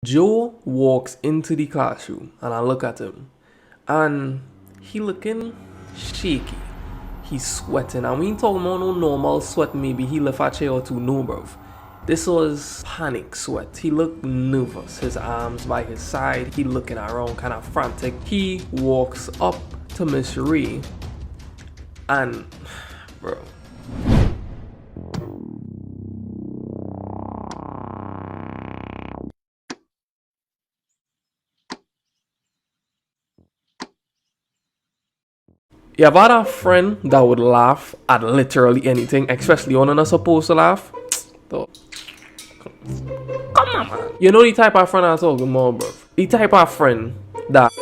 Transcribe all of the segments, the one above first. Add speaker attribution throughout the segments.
Speaker 1: Joe walks into the classroom and I look at him and he looking shaky. He's sweating and we ain't talking about no normal sweat, maybe he left a chair or two, no bruv. This was panic sweat. He looked nervous, his arms by his side, he looking around kind of frantic. He walks up to Miss Ray and bro, you ever had a friend that would laugh at literally anything, especially when you're not supposed to laugh? Though, come on, man. You know the type of friend I'm talking about, bro. The type of friend that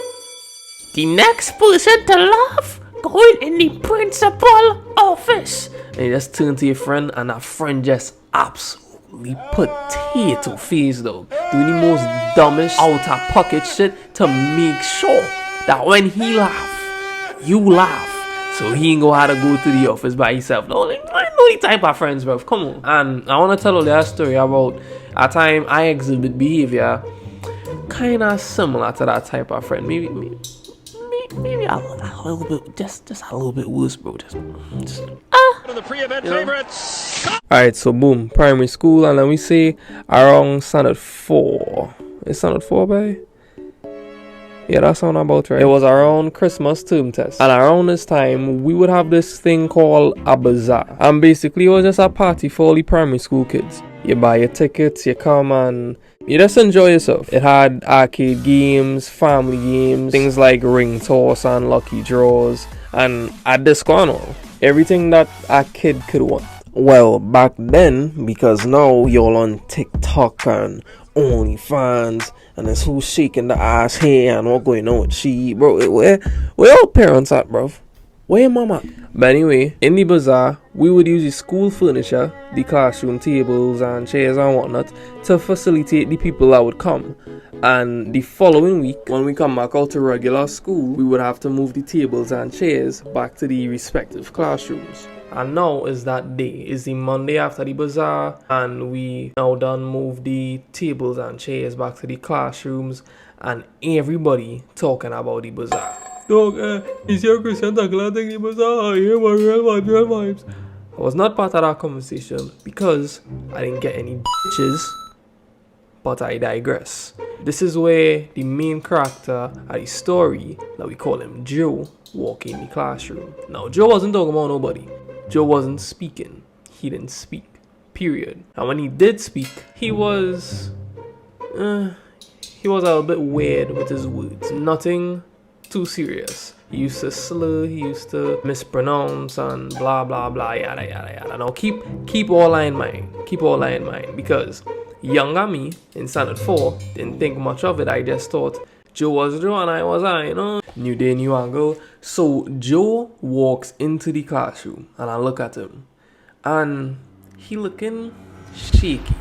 Speaker 1: the next person to laugh going in the principal office. And you just turn to your friend and that friend just absolutely potato face though. Doing the most dumbest out of pocket shit to make sure that when he laugh, you laugh. So he ain't gonna have to go to the office by himself. No, I know the type of friends, bro. Come on. And I wanna tell you that story about a time I exhibit behavior kinda similar to that type of friend. Maybe a little bit, just a little bit worse, bro. Just the pre-event favorites. Alright, so boom, primary school, and let me say around standard 4. Is standard 4, babe? Yeah, that sounds about right. It was around Christmas term test. And around this time, we would have this thing called a bazaar. And basically, it was just a party for all the primary school kids. You buy your tickets, you come and you just enjoy yourself. It had arcade games, family games, things like ring toss and lucky draws, and a disco and all. Everything that a kid could want. Well, back then, because now you're on TikTok and OnlyFans, and it's who's shaking the ass here and what going on with she, bro. Where all parents at, bro? Where your mama? But anyway, in the bazaar, we would use the school furniture, the classroom tables and chairs and whatnot, to facilitate the people that would come. And the following week, when we come back out to regular school, we would have to move the tables and chairs back to the respective classrooms. And now is that day. It's the Monday after the bazaar, and we now done move the tables and chairs back to the classrooms, and everybody talking about the bazaar. Dog, is your Christian Tagla thing the bazaar? Yeah, my real vibes. I was not part of that conversation because I didn't get any bitches, but I digress. This is where the main character of the story, that we call him Joe, walk in the classroom. Now, Joe wasn't talking about nobody. Joe wasn't speaking. He didn't speak. Period. And when he did speak, he was a little bit weird with his words. Nothing too serious. He used to slur, he used to mispronounce and blah blah blah, yada yada yada. Now keep all that in mind. Keep all that in mind, because younger me in standard 4 didn't think much of it. I just thought Joe was Joe and I was I, you know. New day, new angle. So Joe walks into the classroom and I look at him and he looking shaky.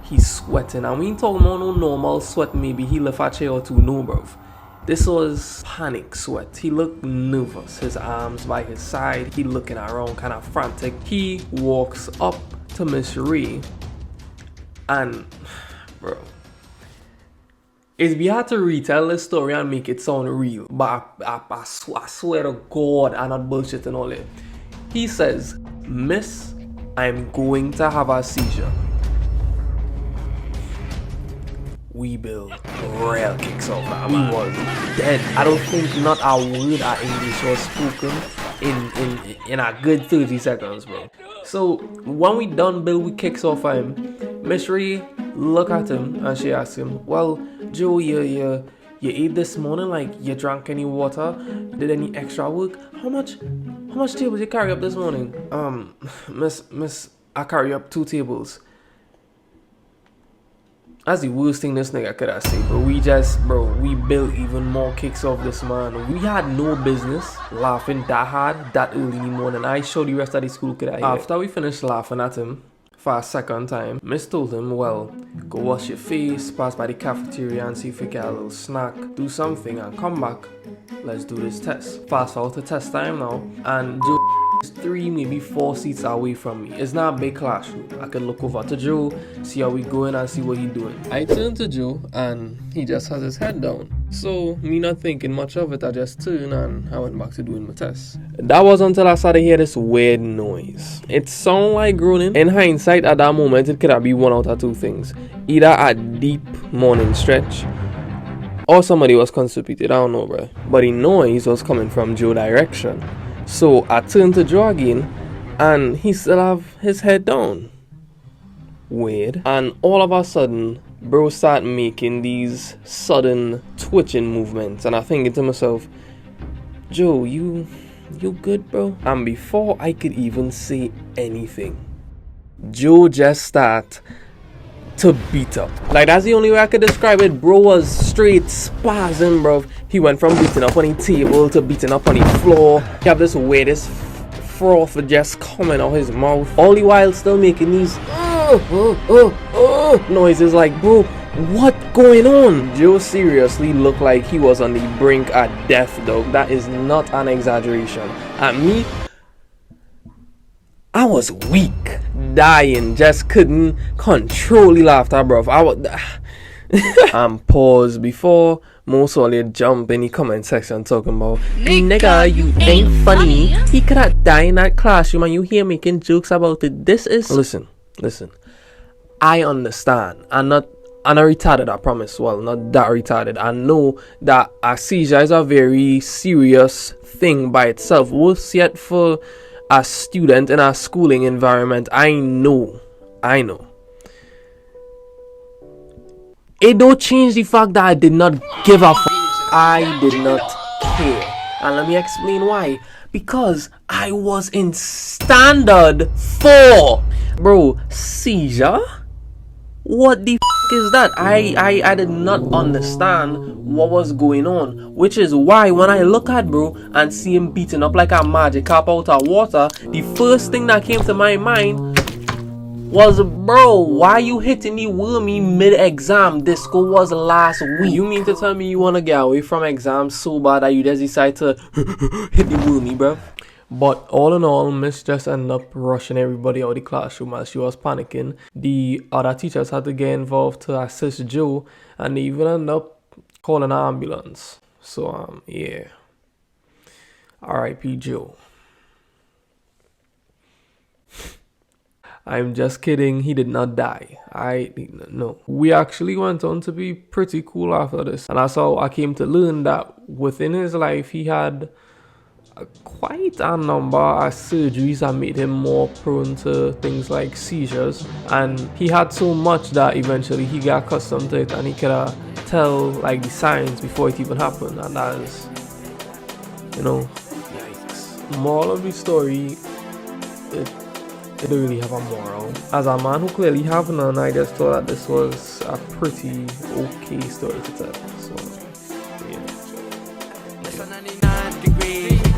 Speaker 1: He's sweating and we ain't talking about no normal sweat, maybe he left a chair or two, no bruv. This was panic sweat. He looked nervous, his arms by his side, he looking around kind of frantic. He walks up to Miss Ray and bro, it's be hard to retell this story and make it sound real, but I swear to God, I'm not bullshitting all it. He says, "Miss, I'm going to have a seizure." We build real kicks off that. We was dead. I don't think not a word of English was spoken in a good 30 seconds, bro. So when we done Bill, we kicks off him. Miss Ray look at him and she asks him, "Well, Joe, you ate this morning? Like, you drank any water? Did any extra work? How much tables you carry up this morning?" Miss, I carry up 2 tables. That's the worst thing this nigga could have said, bro. We built even more kicks off this man. We had no business laughing that hard that early in the morning. I sure the rest of the school could have. After we finished laughing at him for a second time, Miss told him, "Well, go wash your face, pass by the cafeteria and see if you get a little snack, do something and come back. Let's do this test." Fast forward to test time now, and Joe 3, maybe 4 seats away from me. It's not a big classroom. I can look over to Joe, see how we going and see what he doing. I turn to Joe and he just has his head down. So me not thinking much of it, I just turned and I went back to doing my test. That was until I started to hear this weird noise. It sounded like groaning. In hindsight, at that moment, it could have been one out of 2 things. Either a deep morning stretch or somebody was constipated, I don't know, bro. But the noise was coming from Joe's direction. So I turned to Joe again, and he still have his head down. Weird. And all of a sudden, bro started making these sudden twitching movements, and I thinking to myself, Joe, you good, bro? And before I could even say anything, Joe just started to beat up. Like, that's the only way I could describe it. Bro was straight spazzing, bro. He went from beating up on the table to beating up on the floor. He had this weirdest froth just coming out his mouth, all the while still making these noises. Like, bro, what going on? Joe seriously looked like he was on the brink of death, dog. That is not an exaggeration. And me, I was weak, dying, just couldn't control the laughter, bro. I was pause before most only jump in the comment section talking about, nigga, you ain't funny. He could have died in that classroom and you here making jokes about it. This is listen. I understand. I'm not retarded, I promise. Well, not that retarded. I know that a seizure is a very serious thing by itself. Worse yet for a student in a schooling environment. I know. It don't change the fact that I did not give a f. I did not care. And let me explain why. Because I was in standard 4. Bro, seizure? What the f is that? I did not understand what was going on. Which is why when I look at bro and see him beating up like a magic carp out of water, the first thing that came to my mind was, bro, why you hitting the wormy mid-exam? Disco was last week. You mean to tell me you want to get away from exams so bad that you just decide to hit the wormy, bro? But all in all, Miss just ended up rushing everybody out of the classroom as she was panicking. The other teachers had to get involved to assist Joe, and they even ended up calling an ambulance. So, yeah. R.I.P. Joe. I'm just kidding, he did not die. No. We actually went on to be pretty cool after this. And that's how I came to learn that within his life, he had quite a number of surgeries that made him more prone to things like seizures. And he had so much that eventually he got accustomed to it and he could tell like the signs before it even happened. And that is, yikes. Moral of the story, it don't really have a moral. As a man who clearly have none, I just thought that this was a pretty okay story to tell. So, yeah.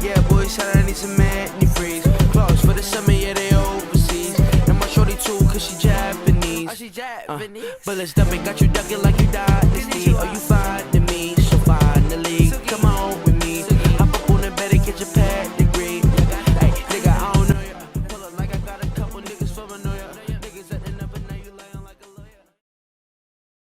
Speaker 2: Yeah, boys, I need some man, need freeze. Clothes for the summer, yeah, they overseas. And my shorty too, cause she Japanese. But let's dump it, got you ducking like you died.